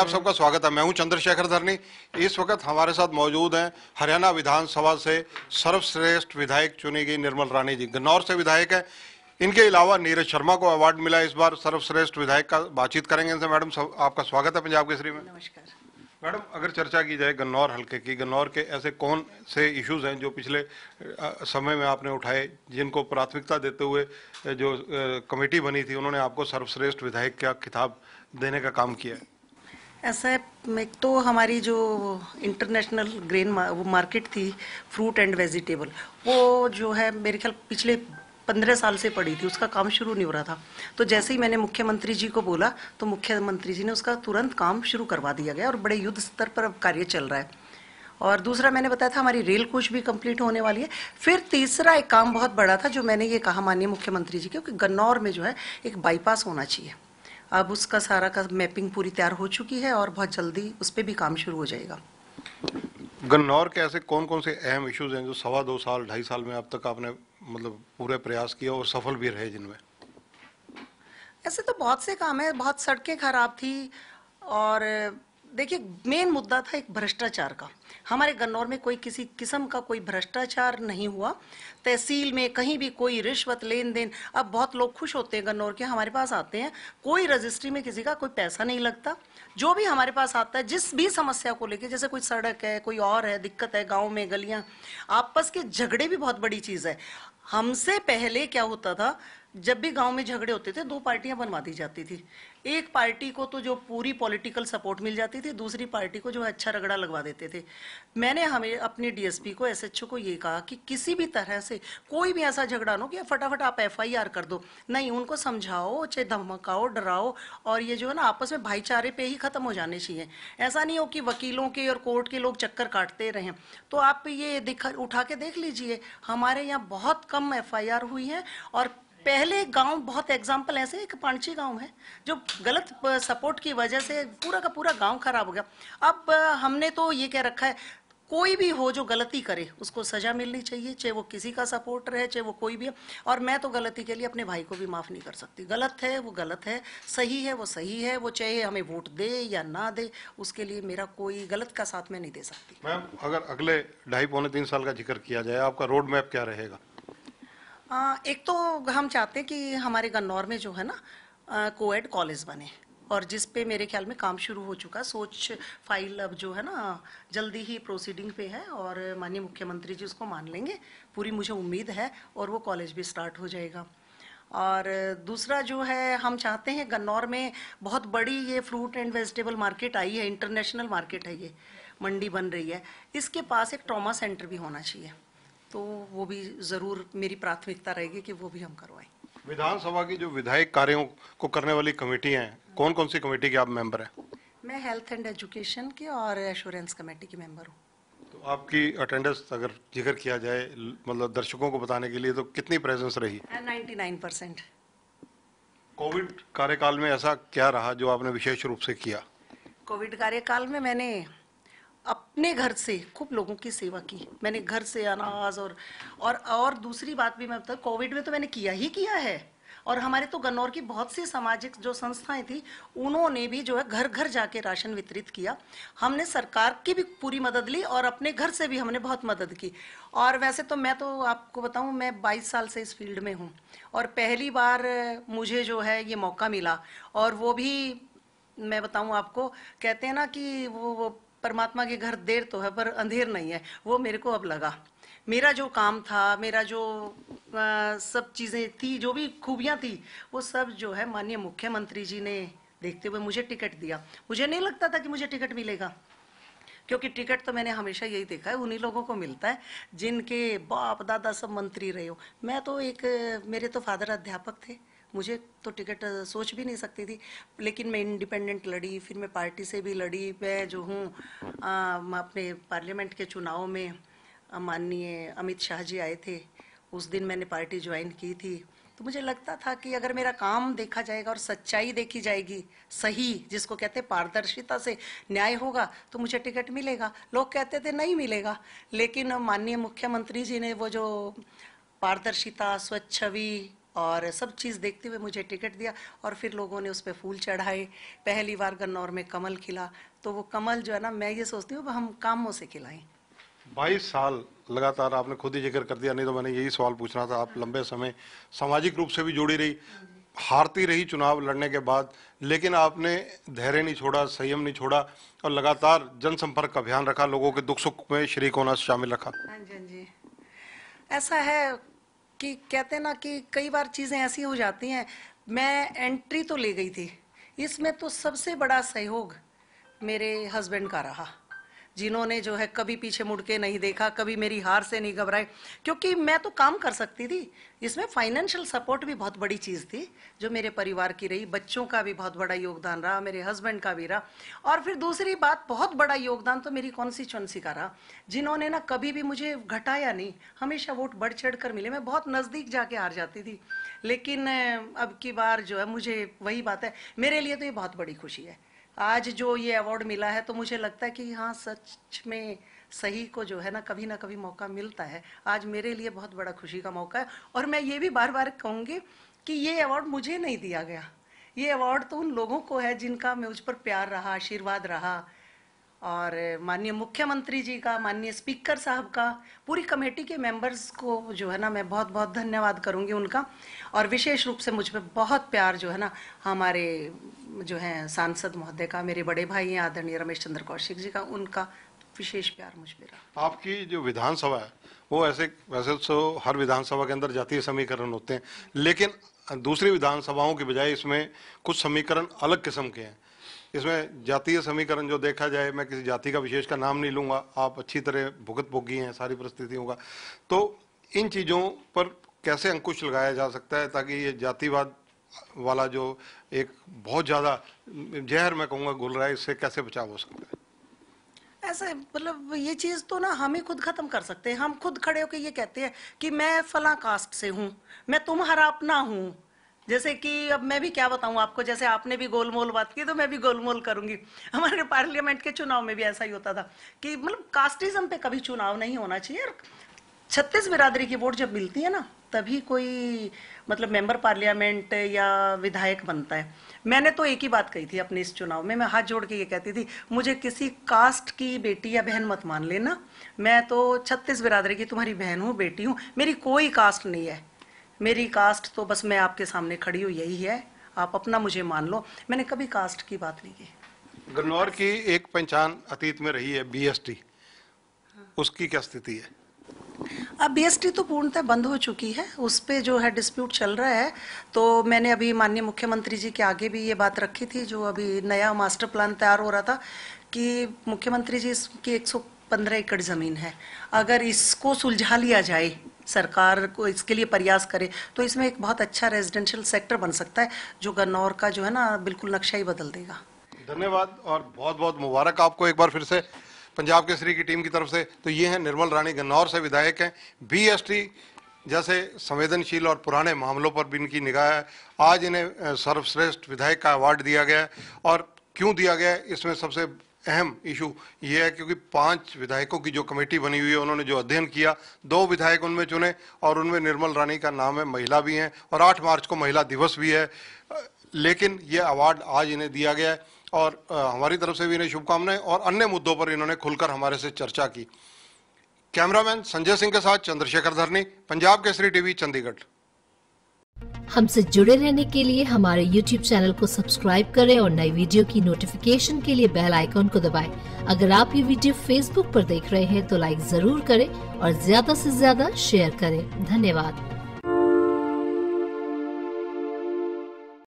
आप सबका स्वागत है। मैं हूं चंद्रशेखर धरनी। इस वक्त हमारे साथ मौजूद हैं हरियाणा विधानसभा से सर्वश्रेष्ठ विधायक चुनी गई निर्मल रानी जी, गन्नौर से विधायक है। इनके अलावा नीरज शर्मा को अवार्ड मिला इस बार सर्वश्रेष्ठ विधायक का। बातचीत करेंगे इनसे। मैडम आपका स्वागत है पंजाब केसरी में। नमस्कार। मैडम, अगर चर्चा की जाए गन्नौर हल्के की, गन्नौर के ऐसे कौन से इश्यूज हैं जो पिछले समय में आपने उठाए, जिनको प्राथमिकता देते हुए जो कमेटी बनी थी उन्होंने आपको सर्वश्रेष्ठ विधायक का खिताब देने का काम किया है? ऐसा है, एक तो हमारी जो इंटरनेशनल ग्रेन मार्केट थी फ्रूट एंड वेजिटेबल, वो जो है मेरे ख्याल पिछले 15 साल से पड़ी थी, उसका काम शुरू नहीं हो रहा था। तो जैसे ही मैंने मुख्यमंत्री जी को बोला तो मुख्यमंत्री जी ने उसका तुरंत काम शुरू करवा दिया गया और बड़े युद्ध स्तर पर अब कार्य चल रहा है। और दूसरा मैंने बताया था हमारी रेल कोच भी कंप्लीट होने वाली है। फिर तीसरा एक काम बहुत बड़ा था जो मैंने ये कहा माननीय मुख्यमंत्री जी को कि गन्नौर में जो है एक बाईपास होना चाहिए। अब उसका सारा का मैपिंग पूरी तैयार हो चुकी है और बहुत जल्दी उस पर भी काम शुरू हो जाएगा। गन्नौर के ऐसे कौन कौन से अहम इश्यूज हैं जो 2.25 साल 2.5 साल में अब तक आपने मतलब पूरे प्रयास किया और सफल भी रहे जिनमें? ऐसे तो बहुत से काम है, बहुत सड़कें खराब थी। और देखिए, मेन मुद्दा था एक भ्रष्टाचार का। हमारे गन्नौर में कोई किसी किस्म का कोई भ्रष्टाचार नहीं हुआ। तहसील में कहीं भी कोई रिश्वत लेन देन, अब बहुत लोग खुश होते हैं गन्नौर के, हमारे पास आते हैं, कोई रजिस्ट्री में किसी का कोई पैसा नहीं लगता। जो भी हमारे पास आता है जिस भी समस्या को लेके, जैसे कोई सड़क है, कोई और है दिक्कत है, गाँव में गलियाँ, आपस के झगड़े भी बहुत बड़ी चीज़ है। हमसे पहले क्या होता था, जब भी गांव में झगड़े होते थे 2 पार्टियां बनवा दी जाती थी। एक पार्टी को तो जो पूरी पॉलिटिकल सपोर्ट मिल जाती थी, दूसरी पार्टी को जो अच्छा रगड़ा लगवा देते थे। मैंने हमें अपने डीएसपी को, एसएचओ को ये कहा कि किसी भी तरह से कोई भी ऐसा झगड़ा ना हो कि फटाफट आप एफआईआर कर दो। नहीं, उनको समझाओ, चाहे धमकाओ, डराओ, और ये जो है ना आपस में भाईचारे पे ही खत्म हो जाने चाहिए। ऐसा नहीं हो कि वकीलों के और कोर्ट के लोग चक्कर काटते रहें। तो आप ये उठा के देख लीजिए, हमारे यहाँ बहुत कम एफआईआर हुई है। और पहले गांव, बहुत एग्जाम्पल ऐसे, एक पांची गांव है जो गलत सपोर्ट की वजह से पूरा का पूरा गांव खराब हो गया। अब हमने तो ये कह रखा है, कोई भी हो जो गलती करे उसको सजा मिलनी चाहिए, चाहे वो किसी का सपोर्ट रहे, चाहे वो कोई भी है। और मैं तो गलती के लिए अपने भाई को भी माफ नहीं कर सकती। गलत है वो गलत है, सही है वो सही है, वो चाहे हमें वोट दे या ना दे, उसके लिए मेरा कोई गलत का साथ मैं नहीं दे सकती। मैम, अगर अगले 2.5-3 साल का जिक्र किया जाए, आपका रोड मैप क्या रहेगा? एक तो हम चाहते हैं कि हमारे गन्नौर में जो है ना कोएड कॉलेज बने, और जिस पे मेरे ख्याल में काम शुरू हो चुका। सोच फाइल अब जो है ना जल्दी ही प्रोसीडिंग पे है और माननीय मुख्यमंत्री जी उसको मान लेंगे, पूरी मुझे उम्मीद है, और वो कॉलेज भी स्टार्ट हो जाएगा। और दूसरा जो है, हम चाहते हैं गन्नौर में बहुत बड़ी ये fruit and vegetable market I है, इंटरनेशनल मार्केट है, ये मंडी बन रही है, इसके पास एक ट्रॉमा सेंटर भी होना चाहिए। तो वो भी जरूर मेरी प्राथमिकता रहेगी कि वो भी हम करवाएं। विधानसभा की जो विधायक कार्यों को करने वाली कमेटियां हैं, कौन कौन सी कमेटी के आप मेंबर हैं? मैं हेल्थ एंड एजुकेशन की और एश्योरेंस कमेटी की मेंबर हूँ। तो आपकी अटेंडेंस अगर जिक्र किया जाए, मतलब दर्शकों को बताने के लिए, तो कितनी प्रेजेंस रही? 99%। कोविड कार्यकाल में ऐसा क्या रहा जो आपने विशेष रूप से किया? कोविड कार्यकाल में मैंने अपने घर से खूब लोगों की सेवा की। मैंने घर से अनाज और दूसरी बात भी मैं बता, कोविड में तो मैंने किया ही किया है। और हमारे तो गन्नौर की बहुत सी सामाजिक जो संस्थाएं थी, उन्होंने भी जो है घर घर जाके राशन वितरित किया। हमने सरकार की भी पूरी मदद ली और अपने घर से भी हमने बहुत मदद की। और वैसे तो मैं तो आपको बताऊं, मैं 22 साल से इस फील्ड में हूं और पहली बार मुझे जो है ये मौका मिला। और वो भी मैं बताऊं आपको, कहते हैं ना कि वो परमात्मा के घर देर तो है पर अंधेर नहीं है, वो मेरे को अब लगा। मेरा जो काम था, मेरा जो सब चीज़ें थी, जो भी खूबियाँ थी, वो सब जो है माननीय मुख्यमंत्री जी ने देखते हुए मुझे टिकट दिया। मुझे नहीं लगता था कि मुझे टिकट मिलेगा, क्योंकि टिकट तो मैंने हमेशा यही देखा है उन्हीं लोगों को मिलता है जिनके बाप दादा सब मंत्री रहे हो। मैं तो मेरे तो फादर अध्यापक थे, मुझे तो टिकट सोच भी नहीं सकती थी। लेकिन मैं इंडिपेंडेंट लड़ी, फिर मैं पार्टी से भी लड़ी। मैं जो हूँ अपने पार्लियामेंट के चुनाव में माननीय अमित शाह जी आए थे, उस दिन मैंने पार्टी ज्वाइन की थी। तो मुझे लगता था कि अगर मेरा काम देखा जाएगा और सच्चाई देखी जाएगी, सही जिसको कहते हैं पारदर्शिता से न्याय होगा, तो मुझे टिकट मिलेगा। लोग कहते थे नहीं मिलेगा, लेकिन माननीय मुख्यमंत्री जी ने वो जो पारदर्शिता, स्वच्छ छवि और सब चीज़ देखते हुए मुझे टिकट दिया और फिर लोगों ने उस पर फूल चढ़ाए। पहली बार गन्नौर में कमल खिला, तो वो कमल जो है ना, मैं ये सोचती हूँ हम कामों से खिलाएं। 22 साल लगातार, आपने खुद ही जिक्र कर दिया, नहीं तो मैंने यही सवाल पूछना था। आप लंबे समय सामाजिक रूप से भी जुड़ी रही, हारती रही चुनाव लड़ने के बाद, लेकिन आपने धैर्य नहीं छोड़ा, संयम नहीं छोड़ा और लगातार जनसंपर्क का अभियान रखा, लोगों के दुख सुख में शरीक होना शामिल रखा। हाँ जी, हाँ जी। ऐसा है कि कहते हैं ना कि कई बार चीज़ें ऐसी हो जाती हैं। मैं एंट्री तो ले गई थी, इसमें तो सबसे बड़ा सहयोग मेरे हस्बैंड का रहा, जिन्होंने जो है कभी पीछे मुड़ के नहीं देखा, कभी मेरी हार से नहीं घबराए, क्योंकि मैं तो काम कर सकती थी। इसमें फाइनेंशियल सपोर्ट भी बहुत बड़ी चीज़ थी जो मेरे परिवार की रही, बच्चों का भी बहुत बड़ा योगदान रहा, मेरे हस्बैंड का भी रहा। और फिर दूसरी बात, बहुत बड़ा योगदान तो मेरी कॉन्स्टिट्यूएंसी का रहा, जिन्होंने ना कभी भी मुझे घटाया नहीं, हमेशा वोट बढ़ चढ़ कर मिले। मैं बहुत नज़दीक जाके हार जाती थी, लेकिन अब की बार जो है मुझे वही बात है, मेरे लिए तो ये बहुत बड़ी खुशी है। आज जो ये अवार्ड मिला है तो मुझे लगता है कि हाँ, सच में सही को जो है ना कभी मौका मिलता है। आज मेरे लिए बहुत बड़ा खुशी का मौका है और मैं ये भी बार बार कहूँगी कि ये अवार्ड मुझे नहीं दिया गया, ये अवार्ड तो उन लोगों को है जिनका मुझ पर प्यार रहा, आशीर्वाद रहा। और माननीय मुख्यमंत्री जी का, माननीय स्पीकर साहब का, पूरी कमेटी के मेंबर्स को जो है ना मैं बहुत बहुत धन्यवाद करूंगी उनका। और विशेष रूप से मुझ पे बहुत प्यार जो है ना हमारे जो हैं सांसद महोदय का, मेरे बड़े भाई हैं आदरणीय रमेश चंद्र कौशिक जी का, उनका विशेष प्यार मुझ पे रहा। आपकी जो विधानसभा है वो वैसे तो हर विधानसभा के अंदर जातीय समीकरण होते हैं, लेकिन दूसरी विधानसभाओं की बजाय इसमें कुछ समीकरण अलग किस्म के हैं। इसमें जातीय समीकरण जो देखा जाए, मैं किसी जाति का विशेष का नाम नहीं लूँगा, आप अच्छी तरह भुगत भोगी हैं सारी परिस्थितियों का, तो इन चीज़ों पर कैसे अंकुश लगाया जा सकता है ताकि ये जातिवाद वाला जो एक बहुत ज़्यादा जहर मैं कहूँगा घुल रहा है, इससे कैसे बचाव हो सकता है? ऐसे मतलब ये चीज़ तो ना हम ही खुद खत्म कर सकते हैं। हम खुद खड़े होकर ये कहते हैं कि मैं फला कास्ट से हूँ, मैं तुम्हारा अपना हूँ। जैसे कि अब मैं भी क्या बताऊं आपको, जैसे आपने भी गोलमोल बात की तो मैं भी गोलमोल करूंगी। हमारे पार्लियामेंट के चुनाव में भी ऐसा ही होता था कि मतलब कास्टिज्म पे कभी चुनाव नहीं होना चाहिए। और 36 बिरादरी की वोट जब मिलती है ना तभी कोई मतलब मेंबर पार्लियामेंट या विधायक बनता है। मैंने तो एक ही बात कही थी अपने इस चुनाव में, मैं हाथ जोड़ के ये कहती थी, मुझे किसी कास्ट की बेटी या बहन मत मान लेना, मैं तो 36 बिरादरी की तुम्हारी बहन हूँ, बेटी हूँ, मेरी कोई कास्ट नहीं है। मेरी कास्ट तो बस मैं आपके सामने खड़ी हूँ, यही है, आप अपना मुझे मान लो। मैंने कभी कास्ट की बात नहीं की। गन्नौर की एक पहचान अतीत में रही है बीएसटी, उसकी क्या स्थिति है? अब बीएसटी तो पूर्णतः बंद हो चुकी है, उस पे जो है डिस्प्यूट चल रहा है। तो मैंने अभी माननीय मुख्यमंत्री जी के आगे भी ये बात रखी थी, जो अभी नया मास्टर प्लान तैयार हो रहा था, कि मुख्यमंत्री जी इसकी 115 एकड़ ज़मीन है, अगर इसको सुलझा लिया जाए, सरकार को इसके लिए प्रयास करे, तो इसमें एक बहुत अच्छा रेजिडेंशियल सेक्टर बन सकता है जो गन्नौर का जो है ना बिल्कुल नक्शा ही बदल देगा। धन्यवाद और बहुत बहुत मुबारक आपको एक बार फिर से पंजाब केसरी की टीम की तरफ से। तो ये हैं निर्मल रानी, गन्नौर से विधायक हैं। बीएसटी जैसे संवेदनशील और पुराने मामलों पर भी इनकी निगाह है। आज इन्हें सर्वश्रेष्ठ विधायक का अवार्ड दिया गया है। और क्यों दिया गया है, इसमें सबसे अहम इशू ये है क्योंकि 5 विधायकों की जो कमेटी बनी हुई है, उन्होंने जो अध्ययन किया, 2 विधायक उनमें चुने और उनमें निर्मल रानी का नाम है, महिला भी हैं और 8 मार्च को महिला दिवस भी है। लेकिन ये अवार्ड आज इन्हें दिया गया है और हमारी तरफ से भी इन्हें शुभकामनाएं। और अन्य मुद्दों पर इन्होंने खुलकर हमारे से चर्चा की। कैमरामैन संजय सिंह के साथ चंद्रशेखर धरनी, पंजाब केसरी टीवी, चंडीगढ़। हमसे जुड़े रहने के लिए हमारे YouTube चैनल को सब्सक्राइब करें और नई वीडियो की नोटिफिकेशन के लिए बेल आइकॉन को दबाएं। अगर आप ये वीडियो Facebook पर देख रहे हैं तो लाइक जरूर करें और ज्यादा से ज्यादा शेयर करें। धन्यवाद।